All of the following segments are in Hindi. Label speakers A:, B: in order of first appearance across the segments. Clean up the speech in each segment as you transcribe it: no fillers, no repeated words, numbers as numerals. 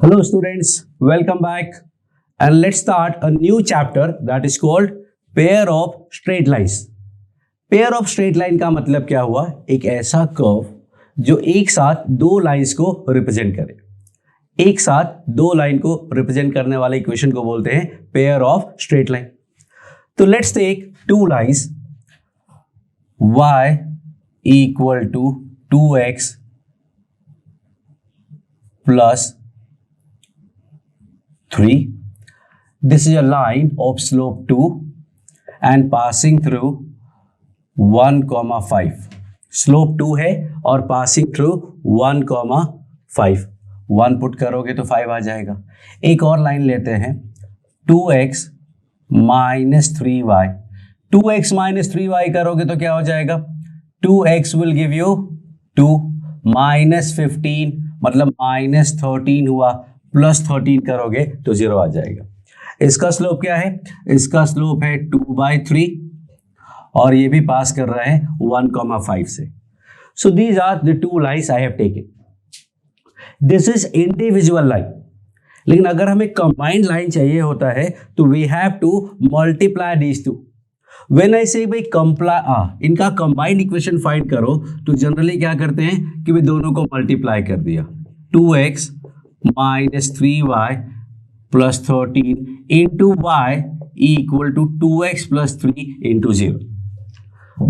A: Hello students, welcome back and let's start a new chapter that is called pair of straight lines. Pair of straight line का मतलब क्या हुआ? एक ऐसा कर्व जो एक साथ दो लाइंस को रिप्रेजेंट करे. एक साथ दो लाइन को रिप्रेजेंट करने वाले इक्वेशन को बोलते हैं पेयर ऑफ स्ट्रेट लाइन. तो let's take two lines y equal to 2x plus 3. This is a line of slope 2 and passing through 1,5. Slope 2 है और पासिंग थ्रू 1,5. 1 पुट करोगे तो 5 आ जाएगा. एक और लाइन लेते हैं 2x minus 3y. 2x minus 3y करोगे तो क्या हो जाएगा? 2x will give you 2 minus 15 मतलब minus 13 हुआ. प्लस 13 करोगे तो 0 आ जाएगा. इसका स्लोप क्या है? इसका स्लोप है 2/3 और ये भी पास कर रहा है 1,5 से. So these are the two lines I have taken. This is individual line. लेकिन अगर हमें कंबाइंड लाइन चाहिए होता है तो we have to multiply these two. When I say भाई इनका कंबाइंड इक्वेशन फाइंड करो तो जनरली क्या करते हैं कि भाई दोनों को मल्टीप्लाई कर दिया. 2x minus 3y plus 13 into y equal to 2x plus 3 into 0.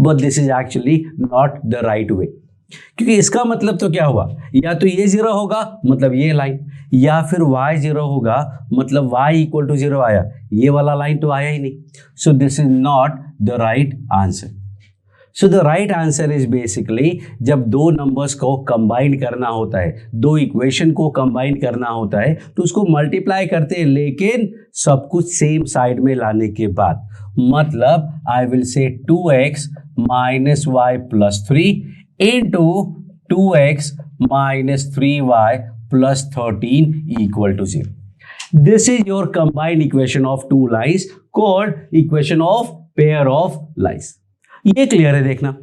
A: But this is actually not the right way. क्योंकि इसका मतलब तो क्या हुआ? या तो ये 0 होगा मतलब ये लाइन, या फिर y 0 होगा मतलब y equal to 0 आया. ये वाला लाइन तो आया ही नहीं. So this is not the right answer. So the right answer is basically जब दो नंबर्स को कंबाइन करना होता है, दो इक्वेशन को कंबाइन करना होता है तो उसको मल्टीप्लाई करते हैं, लेकिन सब कुछ सेम साइड में लाने के बाद. मतलब I will say 2x minus y plus 3 into 2x minus 3y plus 13 equal to 0. This is your combined equation of two lines called equation of pair of lines. ये क्लियर है. देखना,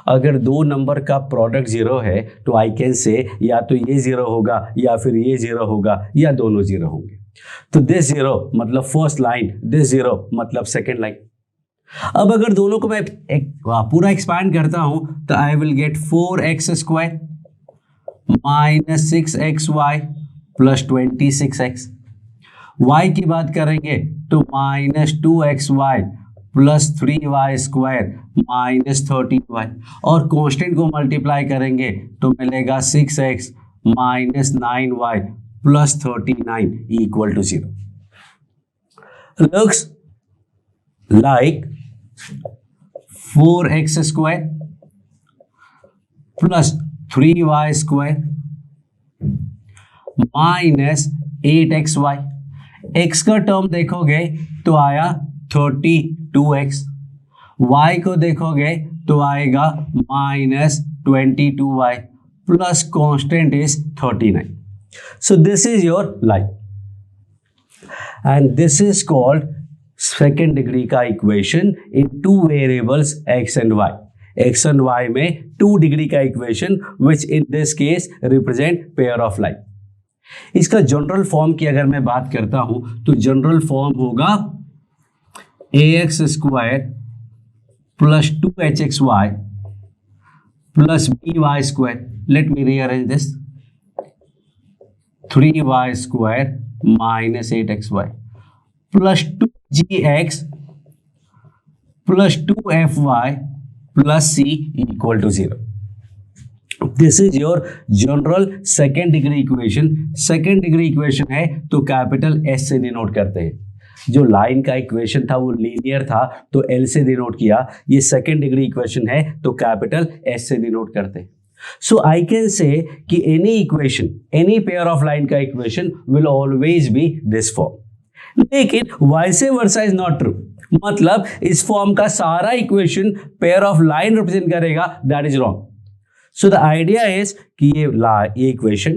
A: अगर दो नंबर का प्रोडक्ट 0 है तो आई कैन से या तो ये 0 होगा या फिर ये 0 होगा या दोनों 0 होंगे. तो दिस 0 मतलब फर्स्ट लाइन, दिस 0 मतलब सेकेंड लाइन. अब अगर दोनों को मैं पूरा एक्सपैंड करता हूं तो I will gate 4x² minus 6xy plus 26x. y की बात करेंगे तो -2xy plus 3y² minus 13y और कांस्टेंट को मल्टीप्लाई करेंगे तो मिलेगा 6x minus 9y plus 39 equal to 0. Looks like 4x² plus 3y² minus 8xy. x का टर्म देखोगे तो आया 32x. y को देखोगे तो आएगा -22y plus constant is 39. So this is your line and this is called second degree का equation in two variables x and y. x and y में 2 डिग्री का equation which in this case represent pair of line. इसका जनरल फॉर्म की अगर मैं बात करता हूं तो जनरल फॉर्म होगा ax² plus 2hxy plus by². Let me rearrange this. 3y² minus 8xy plus 2gx plus 2fy plus c equal to 0. This is your general second degree equation. Second degree equation है तो कैपिटल S से डिनोट करते हैं. जो लाइन का इक्वेशन था वो लीनियर था तो L से डिनोट किया. ये सेकेंड डिग्री इक्वेशन है तो कैपिटल S से डिनोट करते हैं. सो आई कैन से कि any equation, any pair of line का equation will always be this form. लेकिन vice versa is not true. मतलब इस फॉर्म का सारा equation pair of line represent करेगा, that is wrong. So the idea is कि ये इक्वेशन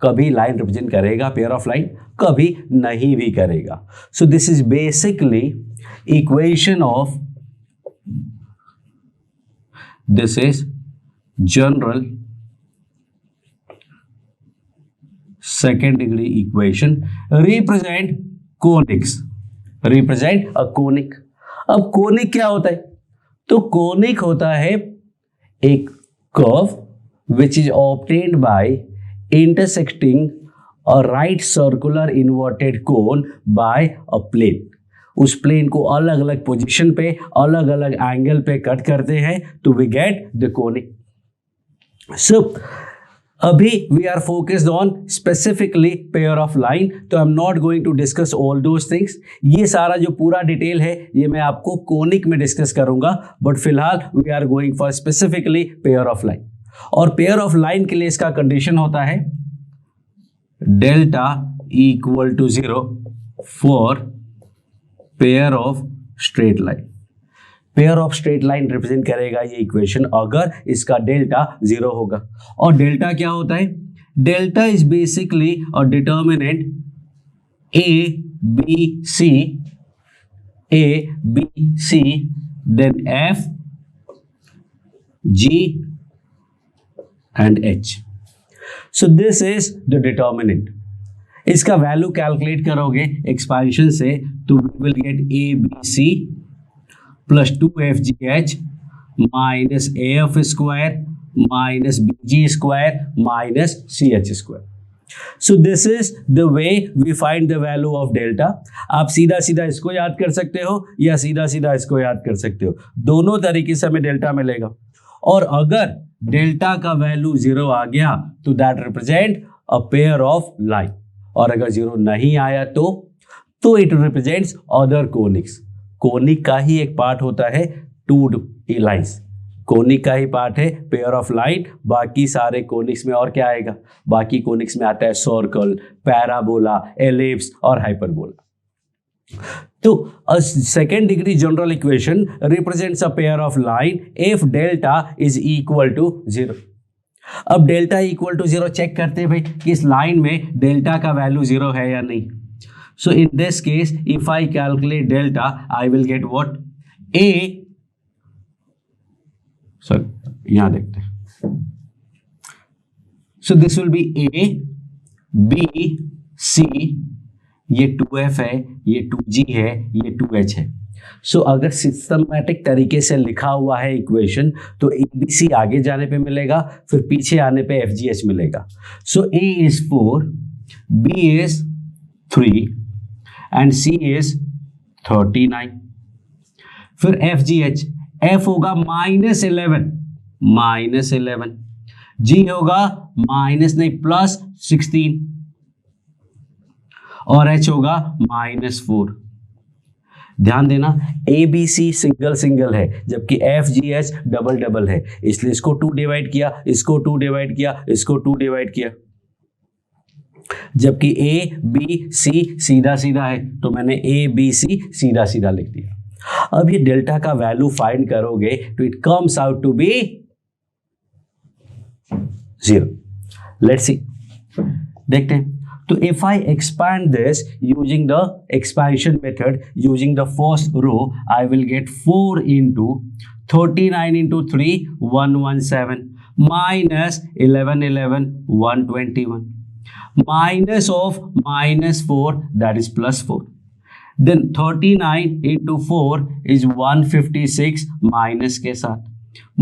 A: कभी लाइन रिप्रेजेंट करेगा पेयर ऑफ लाइन, कभी नहीं भी करेगा. So this is basically equation of, this is general second degree equation represent conics, represent a conic. अब कोनिक क्या होता है? तो कोनिक होता है एक curve which is obtained by intersecting a right circular inverted cone by a plane. उस प्लेन को अलग अलग पोजीशन पे अलग अलग एंगल पे कट करते हैं तो we get the conic. So अभी we are focused on specifically pair of line, तो I am not going to discuss all those things. ये सारा जो पूरा डिटेल है ये मैं आपको कोनिक में डिस्कस करूंगा, बट फिलहाल we are going for specifically pair of line. और पेयर ऑफ लाइन के लिए इसका कंडीशन होता है delta equal to 0 for pair of straight line. Pair of straight line represent करेगा ये इक्वेशन अगर इसका डेल्टा 0 होगा। और डेल्टा क्या होता है? Delta is basically a determinant A B C then F G and H. So this is the determinant. इसका वैल्यू कैलकुलेट करोगे एक्सपेंशन से तो we will get A B C plus 2FGH minus AF square minus BG square minus CH square. So this is the way we find the value of delta. आप सीधा सीधा इसको याद कर सकते हो या सीधा सीधा इसको याद कर सकते हो, दोनों तरीके से हमें डेल्टा मिलेगा। और अगर डेल्टा का वैल्यू 0 आ गया तो that represent a pair of line, और अगर 0 नहीं आया तो it represents other conics. Conic का ही एक पार्ट होता है टू लाइंस, कोनिक का ही पार्ट है पेयर ऑफ लाइन। बाकी सारे कोनिक्स में और क्या आएगा? बाकी कोनिक्स में आता है सर्कल, पैराबोला, एलिप्स और हाइपरबोला। तो a second degree general equation represents a pair of line if delta is equal to 0। अब डेल्टा इक्वल टू 0 चेक करते हैं भाई कि इस लाइन में डेल्टा का वैल्यू 0 है या नहीं। So in this case if I calculate delta I will get what? A, sorry यहां देखते हैं। So this will be A B C, ये 2F है, ये 2G है, ये 2H है। सो अगर सिस्टमैटिक तरीके से लिखा हुआ है इक्वेशन तो ABC आगे जाने पे मिलेगा, फिर पीछे आने पे FGH मिलेगा। सो A is 4, B is 3 and C is 39। फिर FGH, F होगा -11, G होगा माइनस नहीं +16 और H होगा -4। ध्यान देना ABC सिंगल सिंगल है जबकि FGH डबल डबल है, इसलिए इसको 2 डिवाइड किया, इसको 2 डिवाइड किया, इसको 2 डिवाइड किया। जबकि ABC सीधा सीधा है तो मैंने ABC सीधा सीधा लिख दिया। अब ये डेल्टा का वैल्यू फाइंड करोगे तो it comes out to be 0। Let's see, देखते हैं। तो if I expand this using the expansion method using the first row, I will get 4 into 39 into 3 117 minus 11 121 minus of -4 that is +4. Then 39 into 4 is 156 minus के साथ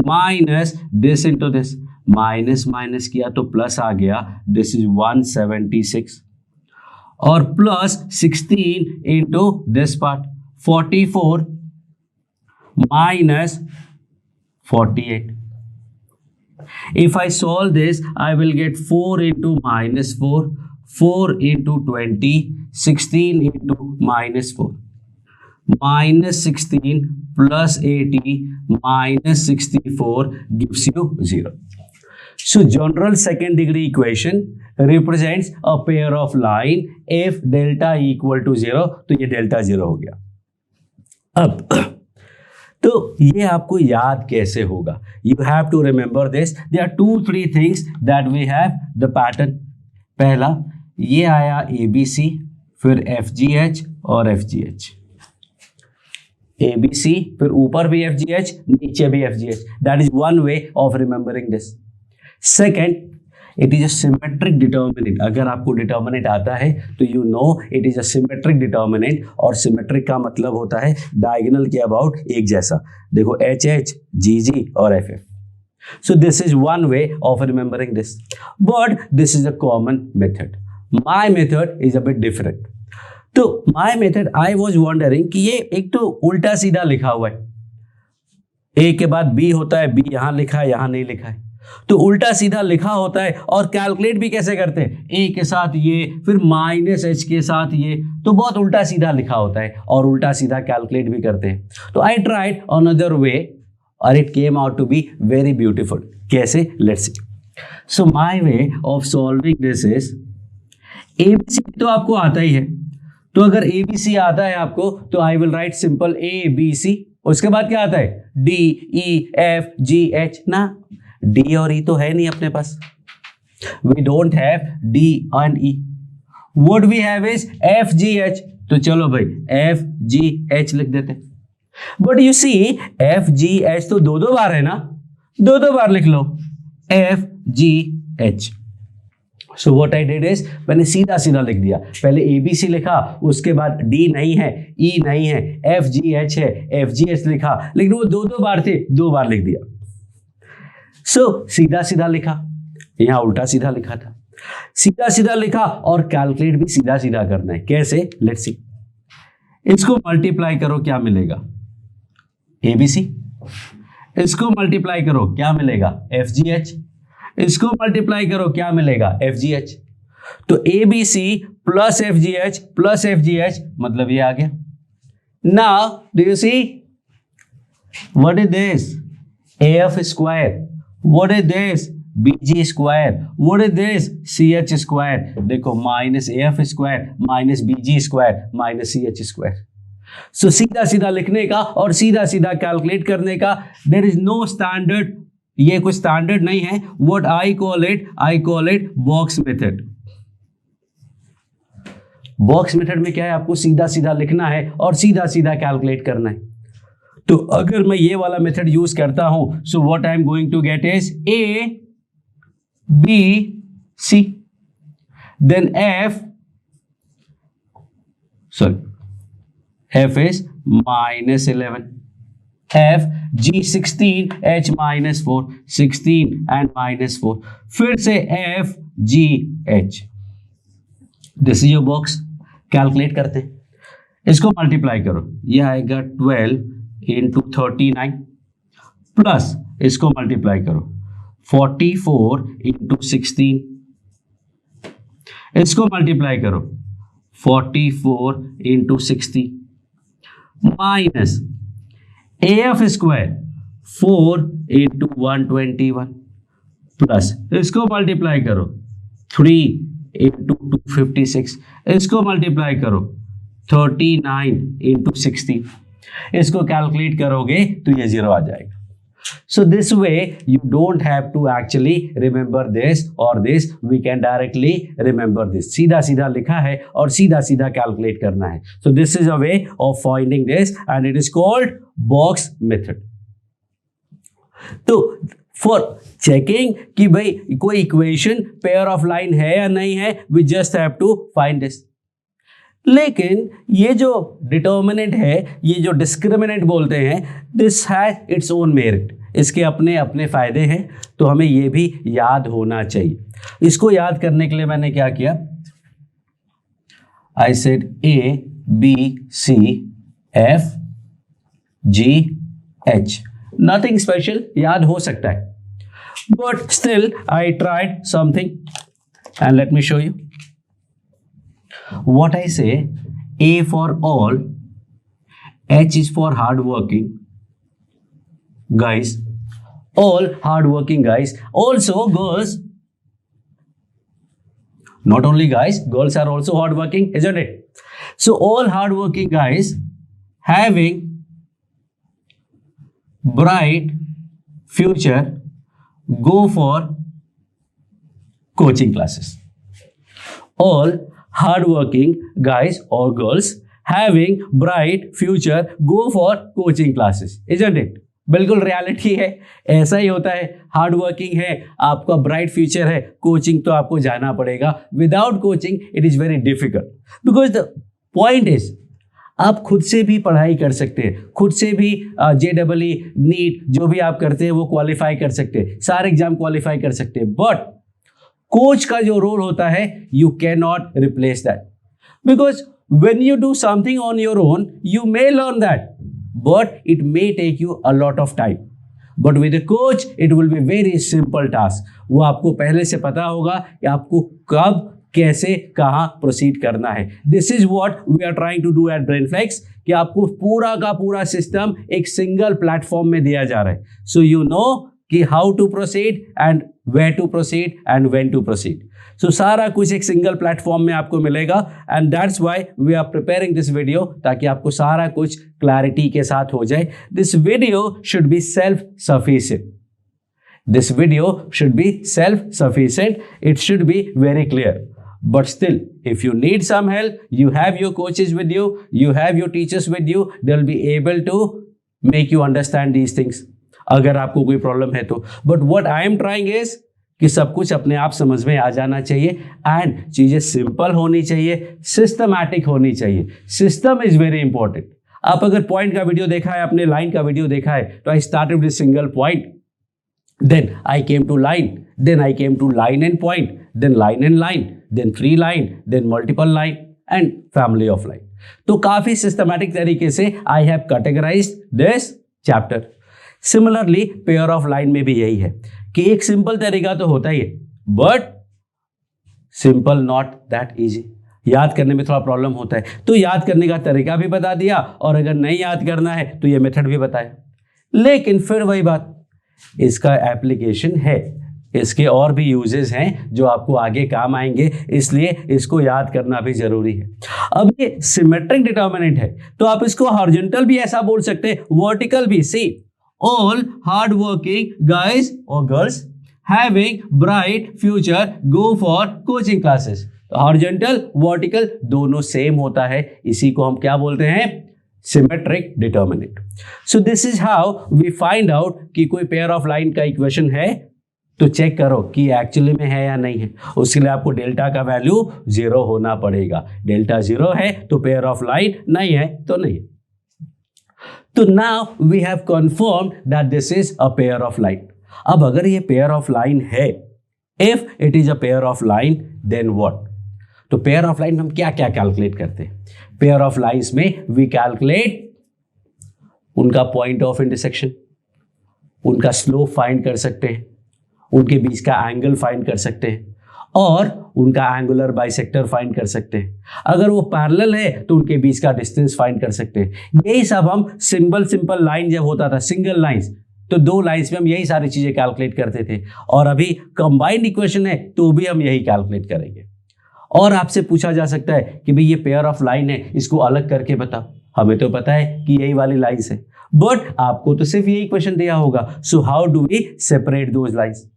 A: minus this into this, minus minus किया तो प्लस आ गया, दिस इज 176 और plus 16 into this part 44 minus 48। If I solve this I will gate 4 into -4, 4 into 20, 16 into -4, -16 plus 80 minus 64 gives you 0. So general second degree equation represents a pair of line if delta equal to 0, तो ये delta 0 हो गया। अब तो ये आपको याद कैसे होगा? You have to remember this. There are 2-3 things that we have the pattern. पहला ये आया ABC, फिर FGH और FGH, ABC फिर ऊपर भी FGH नीचे भी FGH। That is one way of remembering this. Second, it is a symmetric determinant. अगर आपको डिटर्मिनेंट आता है तो you know it is a symmetric determinant, और सिमेट्रिक का मतलब होता है डायगोनल के अबाउट एक जैसा। देखो एच एच, जी जी और F F. So this is one way of remembering this, but this is a common method. My method is a bit different. तो my method I was wondering कि ये एक तो उल्टा सीधा लिखा हुआ है, A के बाद B होता है, B यहाँ लिखा है, यहाँ नहीं लिखा है, तो उल्टा सीधा लिखा होता है। और कैलकुलेट भी कैसे करते हैं, A के साथ ये, फिर माइनस H के साथ ये, तो बहुत उल्टा सीधा लिखा होता है और उल्टा सीधा कैलकुलेट भी करते हैं। तो आई ट्राइड अनदर वे और it came out to be very beautiful. कैसे, let's see. So my way of solving this is, ABC तो आपको आता ही है, तो अगर एबीसी आता है आपको तो I will write simple A B C. उसके बाद क्या आता है, D E F G H ना, डी और ई तो है नहीं अपने पास, we don't have D and E, what we have is F G H. तो चलो भाई एफ जी एच लिख देते। But you see F G H तो दो दो बार है ना, दो दो बार लिख लो F G H. So what I did is, मैंने सीधा सीधा लिख दिया। पहले ए बी सी लिखा, उसके बाद डी नहीं है, ई नहीं है, एफ जी एच है, एफ जी एच लिखा, लेकिन वो दो दो बार थे, दो बार लिख दिया। सो सीधा सीधा लिखा, यहां उल्टा सीधा लिखा था, सीधा सीधा लिखा और कैलकुलेट भी सीधा सीधा करना है। कैसे, लेट्स सी। इसको मल्टीप्लाई करो, क्या मिलेगा, एबीसी। इसको मल्टीप्लाई करो, क्या मिलेगा, एफ जी एच। इसको मल्टीप्लाई करो, क्या मिलेगा, एफ जी एच। तो A B C plus F G H plus F G H, मतलब ये आ गया। Now do you see what is this, A F square, what is this, B G square, what is this, C H square. देखो minus A F square minus B G square minus C H square. So सीधा सीधा लिखने का और सीधा सीधा कैलकुलेट करने का, देयर इज नो स्टैंडर्ड, ये कोई स्टैंडर्ड नहीं है। What I call it box method. Box method में क्या है, आपको सीधा सीधा लिखना है और सीधा सीधा कैलकुलेट करना है। तो अगर मैं ये वाला मेथड यूज करता हूं, so what I am going to get is A B C, then F is minus 11, F G 16, H minus 4, 16 and minus 4, फिर से F G H। This is your box. Calculate करते हैं, इसको मल्टीप्लाई करो, यह आएगा 12 इंटू 39, प्लस इसको मल्टीप्लाई करो 44 इंटू 16, इसको मल्टीप्लाई करो 44 into 60, minus A F square 4 into 121, plus इसको मल्टीप्लाई करो 3 इंटू 256, इसको मल्टीप्लाई करो 39 इंटू 60, इसको कैलकुलेट करोगे तो ये 0 आ जाएगा। So this way you don't have to actually remember this or this, we can directly remember this। सीधा सीधा लिखा है और सीधा सीधा कैलकुलेट करना है। So this is a way of finding this and it is called box method। तो for checking कि भाई कोई इक्वेशन पेयर ऑफ लाइन है या नहीं है, we just have to find this। लेकिन ये जो डिटर्मिनेंट है, ये जो डिस्क्रिमिनेंट बोलते हैं, this has its own merit, इसके अपने अपने फायदे हैं, तो हमें ये भी याद होना चाहिए। इसको याद करने के लिए मैंने क्या किया, I said A B C F G H, nothing special, याद हो सकता है, but still I tried something and let me show you what I say। A for all, H is for hard working guys, all hard working guys, also girls, not only guys, girls are also hard working, isn't it? So all hard working guys having bright future go for coaching classes। All hardworking guys or girls having bright future go for coaching classes, isn't it? बिल्कुल रियलिटी है, ऐसा ही होता है। हार्ड वर्किंग है, आपका ब्राइट फ्यूचर है, कोचिंग तो आपको जाना पड़ेगा। Without coaching it is very difficult. Because the point is आप खुद से भी पढ़ाई कर सकते हैं, खुद से भी JEE नीट जो भी आप करते हैं वो क्वालिफाई कर सकते हैं, सारे एग्जाम क्वालिफाई कर सकते हैं। बट कोच का जो रोल होता है, you can not replace that, because when you do something on your own, you may learn that, but it may take you a lot of time. But with a coach, it will be very simple task. वो आपको पहले से पता होगा कि आपको कब, कैसे, कहाँ प्रोसीड करना है। This is what we are trying to do at BrainFlex, कि आपको पूरा का पूरा सिस्टम एक सिंगल प्लेटफॉर्म में दिया जा रहा है। So you know कि how to proceed and where to proceed and when to proceed. So सारा कुछ एक सिंगल प्लेटफॉर्म में आपको मिलेगा, and that's why we are preparing this video, ताकि आपको सारा कुछ क्लैरिटी के साथ हो जाए। This video should be self sufficient, this video should be self sufficient, it should be very clear. But still, if you need some help, you have your coaches with you, you have your teachers with you, they'll be able to make you understand these things, अगर आपको कोई प्रॉब्लम है तो। But what I am trying is कि सब कुछ अपने आप समझ में आ जाना चाहिए, एंड चीज़ें सिंपल होनी चाहिए, सिस्टमैटिक होनी चाहिए। System is very important. आप अगर पॉइंट का वीडियो देखा है, अपने लाइन का वीडियो देखा है, तो I started with single point, then I came to line, then I came to line and point, then line and line, then 3 line, then multiple line and family of line. तो काफी सिस्टमैटिक तरीके से I have categorized this chapter. Similarly pair of line में भी यही है कि एक सिंपल तरीका तो होता ही है, but simple not that easy. याद करने में थोड़ा प्रॉब्लम होता है, तो याद करने का तरीका भी बता दिया, और अगर नहीं याद करना है तो ये मेथड भी बताया। लेकिन फिर वही बात, इसका एप्लीकेशन है, इसके और भी यूजेस हैं जो आपको आगे काम आएंगे, इसलिए इसको याद करना भी जरूरी है। अब ये सिमेट्रिक डिटर्मिनेंट है, तो आप इसको हॉरिजॉन्टल भी ऐसा बोल सकते हैं, वर्टिकल भी। सी all hardworking guys or girls having bright future go for coaching classes. Horizontal, vertical दोनों सेम होता है, इसी को हम क्या बोलते हैं? Symmetric determinant. So this is how we find out कि कोई पेयर ऑफ लाइन का इक्वेशन है तो चेक करो कि एक्चुअली में है या नहीं है। उसके लिए आपको डेल्टा का वैल्यू 0 होना पड़ेगा। डेल्टा 0 है तो पेयर ऑफ लाइन, नहीं है तो नहीं। तो now we have confirmed that this is a pair of line. अब अगर ये pair of line है, if it is a pair of line, then what? तो pair of line हम क्या क्या कैलकुलेट करते हैं? pair of lines में we calculate उनका point of intersection, उनका slope find कर सकते हैं, उनके बीच का एंगल फाइंड कर सकते हैं, और उनका एंगुलर बाइसेक्टर फाइंड कर सकते हैं। अगर वो पैरेलल है तो उनके बीच का डिस्टेंस फाइंड कर सकते हैं। यही सब हम सिंपल लाइन जब होता था, सिंगल लाइंस, तो 2 लाइंस में हम यही सारी चीजें कैलकुलेट करते थे, और अभी कंबाइंड इक्वेशन है तो भी हम यही कैलकुलेट करेंगे। और आपसे पूछा जा सकता है कि भाई ये पेयर ऑफ लाइन है, इसको अलग करके बताओ। हमें तो पता है कि यही वाली लाइंस है, बट आपको तो सिर्फ यही क्वेश्चन दिया होगा। So how do we separate those lines?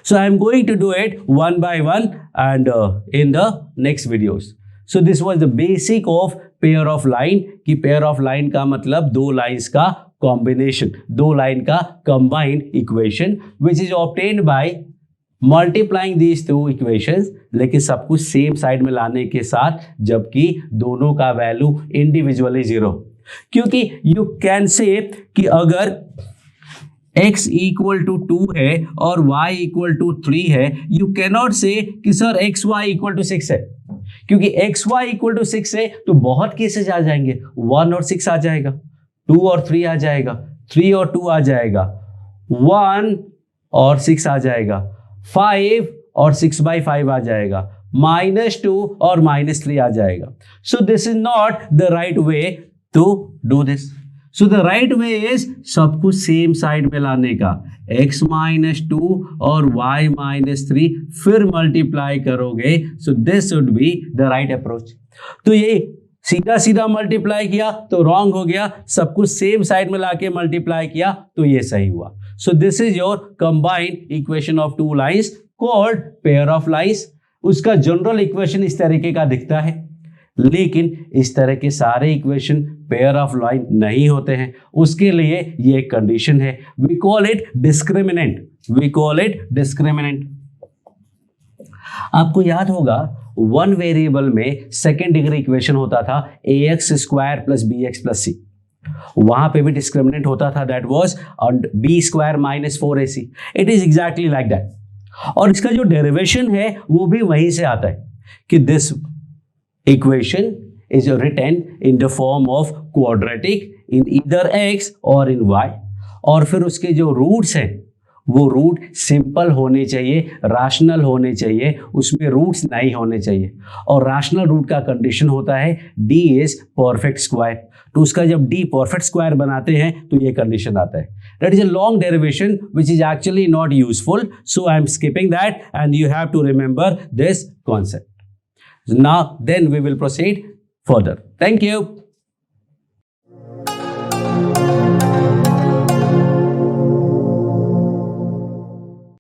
A: So I am going to do it one by one and in the next videos. So this was the basic of pair of line, कि pair of line का मतलब 2 lines का combination, 2 line का combined equation which is obtained by multiplying these 2 equations, लेकिन सब कुछ सेम साइड में लाने के साथ, जबकि दोनों का वैल्यू इंडिविजुअली 0। क्योंकि you can say कि अगर x इक्वल टू 2 है और y इक्वल टू 3 है, यू कैनॉट से कि sir X Y equal to 6 है, क्योंकि एक्स वाई इक्वल टू 6 है तो बहुत केसेस आ जाएंगे। 1 और 6 आ जाएगा, 2 और 3 आ जाएगा, 3 और 2 आ जाएगा, 1 और 6 आ जाएगा, 5 और 6/5 आ जाएगा, -2 और -3 आ जाएगा। So this is not the right way to do this. So the right way is सब कुछ सेम साइड में लाने का, x -2 और y -3, फिर मल्टीप्लाई करोगे। So this should be the right approach. तो ये सीधा सीधा मल्टीप्लाई किया तो रॉन्ग हो गया, सब कुछ सेम साइड में लाके मल्टीप्लाई किया तो ये सही हुआ। सो this is your combined equation of 2 lines called pair of lines. उसका जनरल इक्वेशन इस तरीके का दिखता है, लेकिन इस तरह के सारे इक्वेशन पेयर ऑफ लाइन नहीं होते हैं, उसके लिए ये एक कंडीशन है, we call it discriminant, we call it discriminant. आपको याद होगा वन वेरिएबल में सेकेंड डिग्री इक्वेशन होता था ax square plus B X plus C, वहां पे भी डिस्क्रिमिनेंट होता था, that was B square minus 4ac। It is exactly like that, और इसका जो डेरिवेशन है वो भी वहीं से आता है कि this equation is written in the form of quadratic in either x और इन y, और फिर उसके जो रूट्स हैं वो रूट सिंपल होने चाहिए, राशनल होने चाहिए, उसमें रूट्स नहीं होने चाहिए, और राशनल रूट का कंडीशन होता है d इज परफेक्ट स्क्वायर। तो उसका जब d परफेक्ट स्क्वायर बनाते हैं तो ये कंडीशन आता है। That is a long derivation which is actually not useful, so I am skipping that and you have to remember this concept. Now then we will proceed further. Thank you.